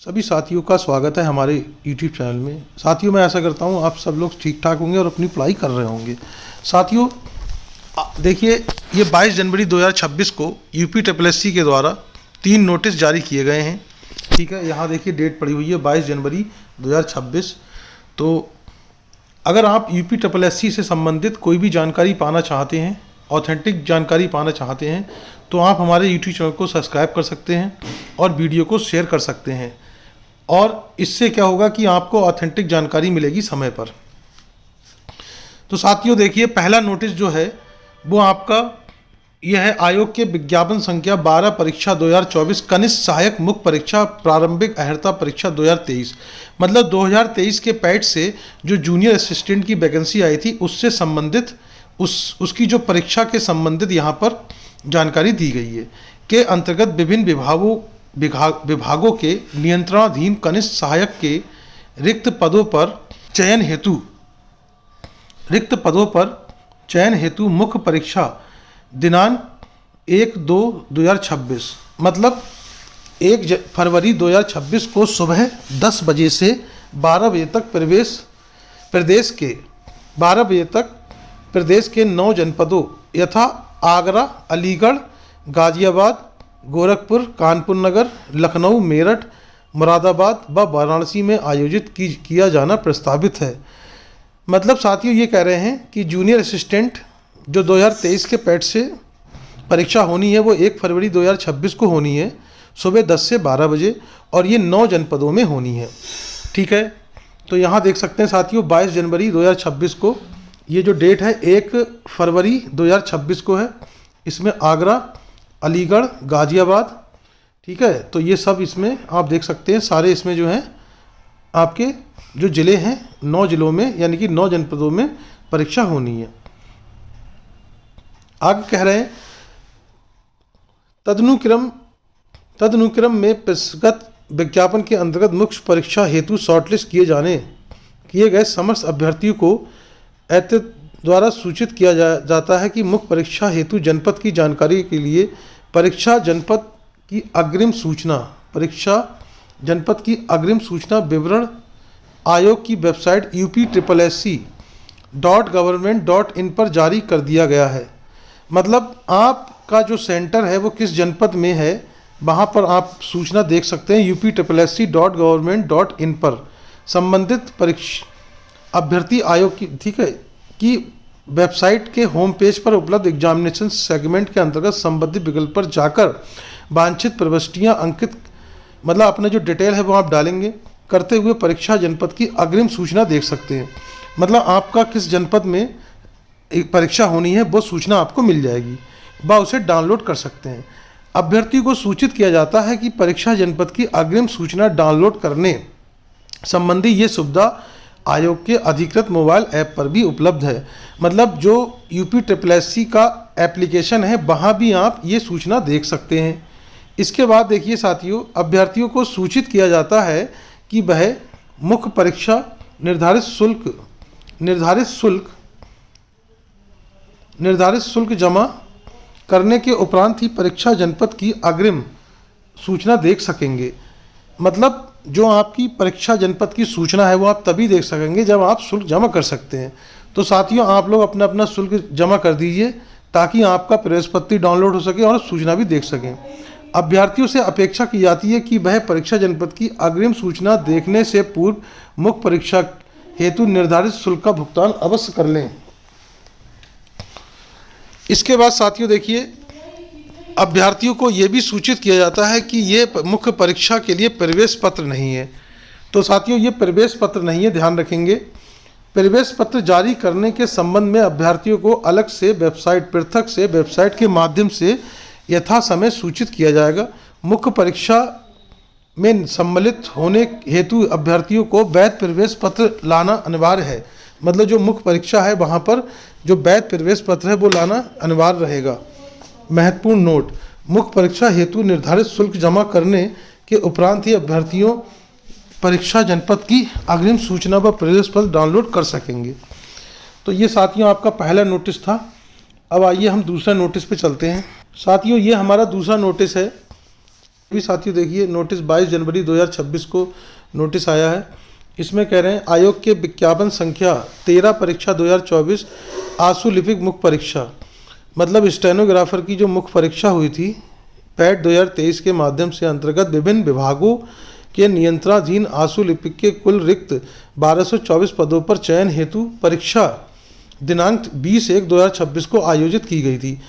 सभी साथियों का स्वागत है हमारे YouTube चैनल में। साथियों, मैं ऐसा करता हूँ आप सब लोग ठीक ठाक होंगे और अपनी पढ़ाई कर रहे होंगे। साथियों, देखिए, ये 22 जनवरी 2026 को UPSSC के द्वारा 3 नोटिस जारी किए गए हैं। ठीक है, यहाँ देखिए डेट पड़ी हुई है 22 जनवरी 2026। तो अगर आप UPSSC से संबंधित कोई भी जानकारी पाना चाहते हैं, ऑथेंटिक जानकारी पाना चाहते हैं, तो आप हमारे YouTube चैनल को सब्सक्राइब कर सकते हैं और वीडियो को शेयर कर सकते हैं। और इससे क्या होगा कि आपको ऑथेंटिक जानकारी मिलेगी समय पर। तो साथियों देखिए, पहला नोटिस जो है वो आपका यह है आयोग के विज्ञापन संख्या 12 परीक्षा 2024 कनिष्ठ सहायक मुख्य परीक्षा प्रारंभिक अहर्ता परीक्षा 2023। मतलब 2023 के पैट से जो जूनियर असिस्टेंट की वैकेंसी आई थी उससे संबंधित उसकी जो परीक्षा के संबंधित यहाँ पर जानकारी दी गई है। के अंतर्गत विभिन्न विभागों के नियंत्रणाधीन कनिष्ठ सहायक के रिक्त पदों पर चयन हेतु मुख्य परीक्षा दिनांक 1/2/2026 मतलब 1 फरवरी 2026 को सुबह 10 बजे से 12 बजे तक प्रदेश के 9 जनपदों यथा आगरा, अलीगढ़, गाजियाबाद, गोरखपुर, कानपुर नगर, लखनऊ, मेरठ, मुरादाबाद व वाराणसी में आयोजित किया जाना प्रस्तावित है। मतलब साथियों ये कह रहे हैं कि जूनियर असिस्टेंट जो 2023 के पैट से परीक्षा होनी है वो 1 फरवरी 2026 को होनी है सुबह 10 से 12 बजे और ये 9 जनपदों में होनी है। ठीक है, तो यहाँ देख सकते हैं साथियों 22 जनवरी 2026 को ये जो डेट है 1 फरवरी 2026 को है। इसमें आगरा, अलीगढ़, गाजियाबाद, ठीक है, तो ये सब इसमें आप देख सकते हैं सारे इसमें जो हैं आपके जो ज़िले हैं 9 ज़िलों में यानी कि 9 जनपदों में परीक्षा होनी है। आगे कह रहे हैं तदनुक्रम में प्रस्तुत विज्ञापन के अंतर्गत मुख्य परीक्षा हेतु शॉर्टलिस्ट किए गए समस्त अभ्यर्थियों को द्वारा सूचित किया जाता है कि मुख्य परीक्षा हेतु जनपद की जानकारी के लिए परीक्षा जनपद की अग्रिम सूचना विवरण आयोग की वेबसाइट upssc.government.in पर जारी कर दिया गया है। मतलब आपका जो सेंटर है वो किस जनपद में है वहाँ पर आप सूचना देख सकते हैं upssc.government.in पर संबंधित परीक्षा अभ्यर्थी आयोग की, ठीक है, की वेबसाइट के होम पेज पर उपलब्ध एग्जामिनेशन सेगमेंट के अंतर्गत संबंधित विकल्प पर जाकर वांछित प्रविष्टियां अंकित मतलब अपना जो डिटेल है वो आप डालेंगे करते हुए परीक्षा जनपद की अग्रिम सूचना देख सकते हैं। मतलब आपका किस जनपद में एक परीक्षा होनी है वो सूचना आपको मिल जाएगी व उसे डाउनलोड कर सकते हैं। अभ्यर्थी को सूचित किया जाता है कि परीक्षा जनपद की अग्रिम सूचना डाउनलोड करने संबंधी ये सुविधा आयोग के अधिकृत मोबाइल ऐप पर भी उपलब्ध है। मतलब जो UPSSC का एप्लीकेशन है वहाँ भी आप ये सूचना देख सकते हैं। इसके बाद देखिए साथियों, अभ्यर्थियों को सूचित किया जाता है कि वह मुख्य परीक्षा निर्धारित शुल्क जमा करने के उपरांत ही परीक्षा जनपद की अग्रिम सूचना देख सकेंगे। मतलब जो आपकी परीक्षा जनपद की सूचना है वो आप तभी देख सकेंगे जब आप शुल्क जमा कर सकते हैं। तो साथियों आप लोग अपना अपना शुल्क जमा कर दीजिए ताकि आपका प्रवेश पत्र डाउनलोड हो सके और सूचना भी देख सकें। अभ्यर्थियों से अपेक्षा की जाती है कि वह परीक्षा जनपद की अग्रिम सूचना देखने से पूर्व मुख्य परीक्षा हेतु निर्धारित शुल्क का भुगतान अवश्य कर लें। इसके बाद साथियों देखिए, अभ्यर्थियों को ये भी सूचित किया जाता है कि ये मुख्य परीक्षा के लिए प्रवेश पत्र नहीं है। तो साथियों ये प्रवेश पत्र नहीं है, ध्यान रखेंगे। प्रवेश पत्र जारी करने के संबंध में अभ्यर्थियों को अलग से पृथक से वेबसाइट के माध्यम से यथा समय सूचित किया जाएगा। मुख्य परीक्षा में सम्मिलित होने हेतु अभ्यर्थियों को वैध प्रवेश पत्र लाना अनिवार्य है। मतलब जो मुख्य परीक्षा है वहाँ पर जो वैध प्रवेश पत्र है वो लाना अनिवार्य रहेगा। महत्वपूर्ण नोट, मुख्य परीक्षा हेतु निर्धारित शुल्क जमा करने के उपरांत ही अभ्यर्थियों परीक्षा जनपद की अग्रिम सूचना व प्रवेश पत्र डाउनलोड कर सकेंगे। तो ये साथियों आपका पहला नोटिस था। अब आइए हम दूसरा नोटिस पे चलते हैं। साथियों ये हमारा दूसरा नोटिस है भी साथियों देखिए नोटिस 22 जनवरी 2026 को नोटिस आया है। इसमें कह रहे हैं आयोग के विज्ञापन संख्या 13 परीक्षा 2024 आंसू लिपिक मुख्य परीक्षा, मतलब स्टेनोग्राफर की जो मुख्य परीक्षा हुई थी पैट 2023 के माध्यम से अंतर्गत विभिन्न विभागों के नियंत्रणाधीन आंसू लिपिक के कुल रिक्त 1224 पदों पर चयन हेतु परीक्षा दिनांक 20/1/2026 को आयोजित की गई थी।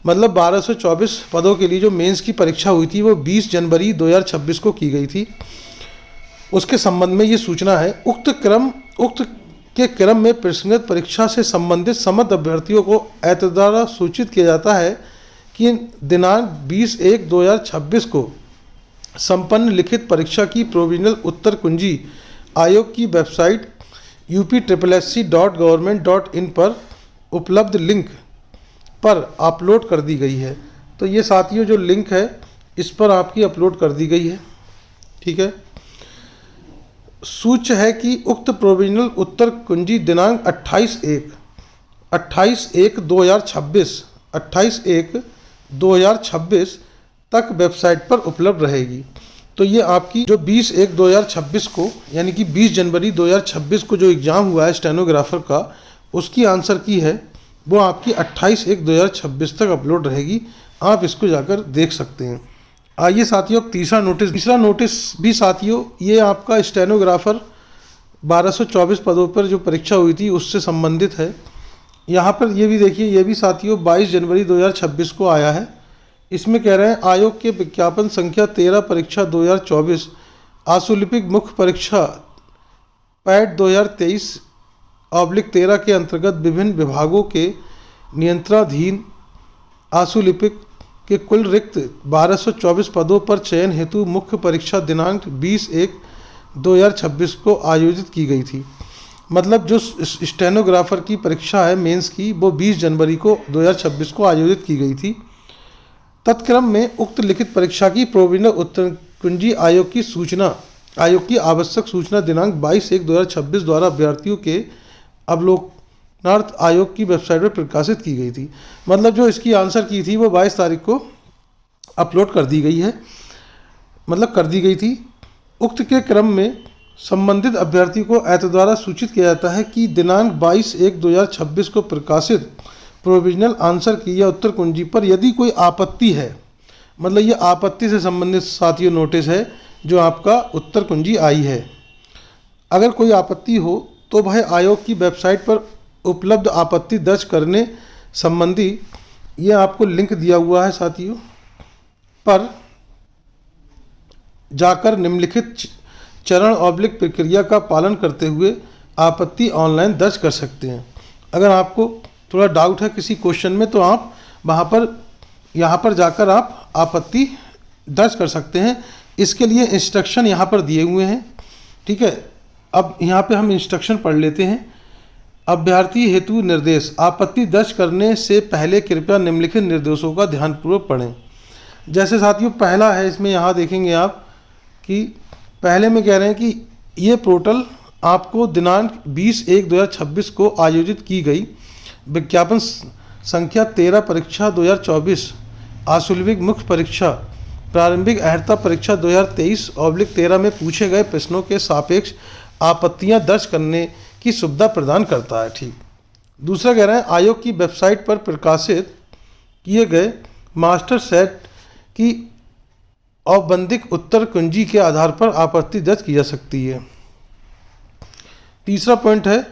मतलब 1224 पदों के लिए जो मेंस की परीक्षा हुई थी वो 20 जनवरी 2026 को की गई थी। उसके संबंध में ये सूचना है, उक्त के क्रम में प्रसंगत परीक्षा से संबंधित समस्त अभ्यर्थियों को एतद् द्वारा सूचित किया जाता है कि दिनांक 20/1/2026 को संपन्न लिखित परीक्षा की प्रोविजनल उत्तर कुंजी आयोग की वेबसाइट upssc.government.in पर उपलब्ध लिंक पर अपलोड कर दी गई है। तो ये साथियों जो लिंक है इस पर आपकी अपलोड कर दी गई है। ठीक है, सूच्य है कि उक्त प्रोविजनल उत्तर कुंजी दिनांक 28/1/2026 तक वेबसाइट पर उपलब्ध रहेगी। तो ये आपकी जो 20/1/2026 को यानी कि 20 जनवरी 2026 को जो एग्ज़ाम हुआ है स्टेनोग्राफर का, उसकी आंसर की है वो आपकी 28/1/2026 तक अपलोड रहेगी। आप इसको जाकर देख सकते हैं। आइए साथियों अब तीसरा नोटिस भी साथियों ये आपका स्टेनोग्राफर 1224 पदों पर जो परीक्षा हुई थी उससे संबंधित है। यहाँ पर ये भी देखिए, ये भी साथियों 22 जनवरी 2026 को आया है। इसमें कह रहे हैं आयोग के विज्ञापन संख्या 13 परीक्षा 2024 आंसुलिपिक मुख्य परीक्षा पैट 2023/13 के अंतर्गत विभिन्न विभागों के नियंत्रणाधीन आंसुलिपिक के कुल रिक्त 1224 पदों पर चयन हेतु मुख्य परीक्षा दिनांक 20/1/2026 को आयोजित की गई थी। मतलब जो स्टेनोग्राफर की परीक्षा है मेंस की वो 20 जनवरी को 2026 को आयोजित की गई थी। तत्क्रम में उक्त लिखित परीक्षा की प्रोविजनल उत्तर कुंजी आयोग की आवश्यक सूचना दिनांक 22/1/2026 द्वारा अभ्यर्थियों के अवलोकनार्थ आयोग की वेबसाइट पर प्रकाशित की गई थी। मतलब जो इसकी आंसर की थी वो 22 तारीख को अपलोड कर दी गई है, मतलब कर दी गई थी। उक्त के क्रम में संबंधित अभ्यर्थी को एतद् द्वारा सूचित किया जाता है कि दिनांक 22/1/2026 को प्रकाशित प्रोविजनल आंसर की या उत्तर कुंजी पर यदि कोई आपत्ति है, मतलब ये आपत्ति से संबंधित साथियों नोटिस है जो आपका उत्तर कुंजी आई है। अगर कोई आपत्ति हो तो वह आयोग की वेबसाइट पर उपलब्ध आपत्ति दर्ज करने संबंधी ये आपको लिंक दिया हुआ है साथियों, पर जाकर निम्नलिखित चरण/ऑब्लिक प्रक्रिया का पालन करते हुए आपत्ति ऑनलाइन दर्ज कर सकते हैं। अगर आपको थोड़ा डाउट है किसी क्वेश्चन में तो आप वहाँ पर यहाँ पर जाकर आप आपत्ति दर्ज कर सकते हैं। इसके लिए इंस्ट्रक्शन यहाँ पर दिए हुए हैं। ठीक है, अब यहाँ पे हम इंस्ट्रक्शन पढ़ लेते हैं। अभ्यर्थी हेतु निर्देश, आपत्ति दर्ज करने से पहले कृपया निम्नलिखित निर्देशों का ध्यानपूर्वक पढ़ें। जैसे साथियों पहला है, इसमें यहाँ देखेंगे आप कि पहले में कह रहे हैं कि ये पोर्टल आपको दिनांक 20/1/2026 को आयोजित की गई विज्ञापन संख्या 13 परीक्षा 2024 आंसुलिपिक मुख्य परीक्षा प्रारंभिक अहर्ता परीक्षा 2023/13 में पूछे गए प्रश्नों के सापेक्ष आपत्तियां दर्ज करने की सुविधा प्रदान करता है। ठीक, दूसरा कह रहे हैं आयोग की वेबसाइट पर प्रकाशित किए गए मास्टर सेट की औपबंधिक उत्तर कुंजी के आधार पर आपत्ति दर्ज की जा सकती है। तीसरा पॉइंट है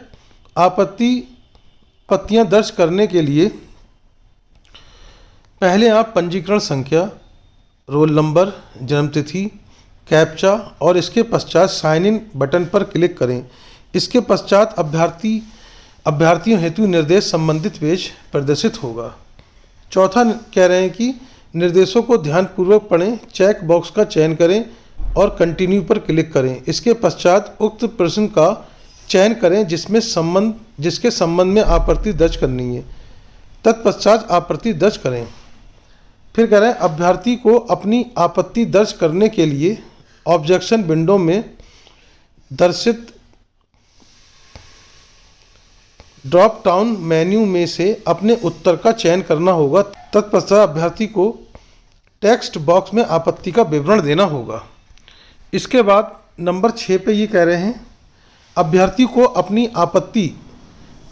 आपत्तियां दर्ज करने के लिए पहले आप पंजीकरण संख्या, रोल नंबर, जन्मतिथि, कैप्चा और इसके पश्चात साइन इन बटन पर क्लिक करें। इसके पश्चात अभ्यर्थियों हेतु निर्देश संबंधित पेज प्रदर्शित होगा। चौथा कह रहे हैं कि निर्देशों को ध्यानपूर्वक पढ़ें, चेक बॉक्स का चयन करें और कंटिन्यू पर क्लिक करें। इसके पश्चात उक्त प्रश्न का चयन करें जिसके संबंध में आपत्ति दर्ज करनी है, तत्पश्चात आपत्ति दर्ज करें। फिर कह रहे हैं अभ्यर्थी को अपनी आपत्ति दर्ज करने के लिए ऑब्जेक्शन विंडो में दर्शित ड्रॉप डाउन मेन्यू में से अपने उत्तर का चयन करना होगा। तत्पश्चात अभ्यर्थी को टेक्स्ट बॉक्स में आपत्ति का विवरण देना होगा। इसके बाद नंबर 6 पे ये कह रहे हैं अभ्यर्थी को अपनी आपत्ति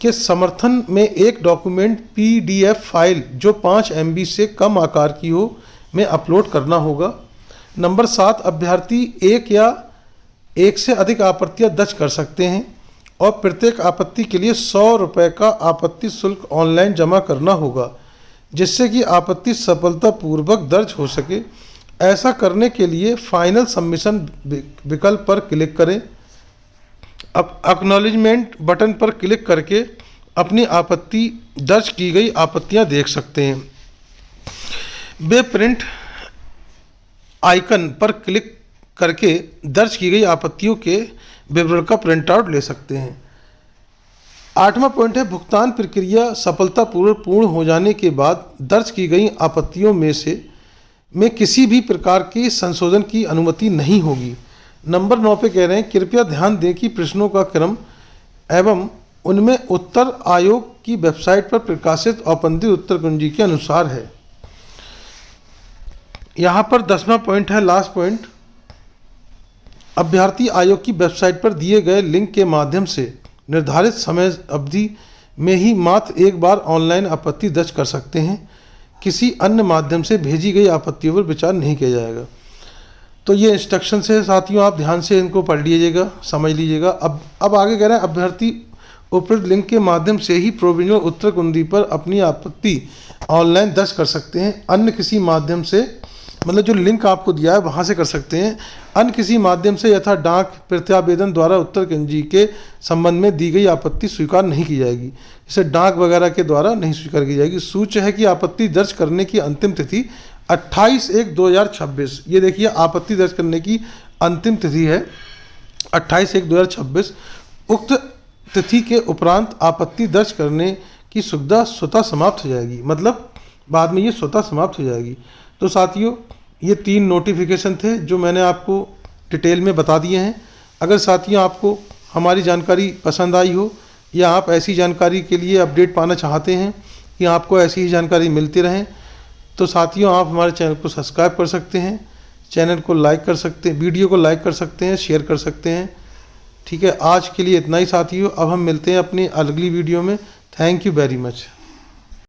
के समर्थन में एक डॉक्यूमेंट PDF फाइल जो 5 MB से कम आकार की हो में अपलोड करना होगा। नंबर 7 अभ्यर्थी एक या एक से अधिक आपत्तियां दर्ज कर सकते हैं और प्रत्येक आपत्ति के लिए 100 रुपये का आपत्ति शुल्क ऑनलाइन जमा करना होगा, जिससे कि आपत्ति सफलतापूर्वक दर्ज हो सके। ऐसा करने के लिए फाइनल सबमिशन विकल्प पर क्लिक करें। अब एक्नॉलेजमेंट बटन पर क्लिक करके अपनी आपत्ति दर्ज की गई आपत्तियां देख सकते हैं। वे प्रिंट आइकन पर क्लिक करके दर्ज की गई आपत्तियों के विवरण का प्रिंट आउट ले सकते हैं। 8वां पॉइंट है भुगतान प्रक्रिया सफलतापूर्वक पूर्ण हो जाने के बाद दर्ज की गई आपत्तियों में किसी भी प्रकार के संशोधन की अनुमति नहीं होगी। नंबर 9 पे कह रहे हैं कृपया ध्यान दें कि प्रश्नों का क्रम एवं उनमें उत्तर आयोग की वेबसाइट पर प्रकाशित औपबंधित उत्तर कुंजी के अनुसार है। यहाँ पर 10वां पॉइंट है लास्ट पॉइंट, अभ्यर्थी आयोग की वेबसाइट पर दिए गए लिंक के माध्यम से निर्धारित समय अवधि में ही मात्र एक बार ऑनलाइन आपत्ति दर्ज कर सकते हैं। किसी अन्य माध्यम से भेजी गई आपत्तियों पर विचार नहीं किया जाएगा। तो ये इंस्ट्रक्शन है साथियों, आप ध्यान से इनको पढ़ लीजिएगा, समझ लीजिएगा। अब आगे कह रहे हैं अभ्यर्थी उपरोक्त लिंक के माध्यम से ही प्रोविजनल उत्तर कुंजी पर अपनी आपत्ति ऑनलाइन दर्ज कर सकते हैं। अन्य किसी माध्यम से, मतलब जो लिंक आपको दिया है वहाँ से कर सकते हैं। अन्य किसी माध्यम से यथा डाक प्रत्यावेदन द्वारा उत्तर कुंजी के संबंध में दी गई आपत्ति स्वीकार नहीं की जाएगी। इसे डाक वगैरह के द्वारा नहीं स्वीकार की जाएगी। सूच्य है कि आपत्ति दर्ज करने की अंतिम तिथि 28/1/2026। ये देखिए आपत्ति दर्ज करने की अंतिम तिथि है 28/1/2026। उक्त तिथि के उपरांत आपत्ति दर्ज करने की सुविधा स्वतः समाप्त हो जाएगी, मतलब बाद में ये स्वतः समाप्त हो जाएगी। तो साथियों ये 3 नोटिफिकेशन थे जो मैंने आपको डिटेल में बता दिए हैं। अगर साथियों आपको हमारी जानकारी पसंद आई हो या आप ऐसी जानकारी के लिए अपडेट पाना चाहते हैं कि आपको ऐसी ही जानकारी मिलती रहे, तो साथियों आप हमारे चैनल को सब्सक्राइब कर सकते हैं, चैनल को लाइक कर सकते हैं, वीडियो को लाइक कर सकते हैं, शेयर कर सकते हैं। ठीक है, आज के लिए इतना ही साथियों। अब हम मिलते हैं अपनी अगली वीडियो में। Thank you very much.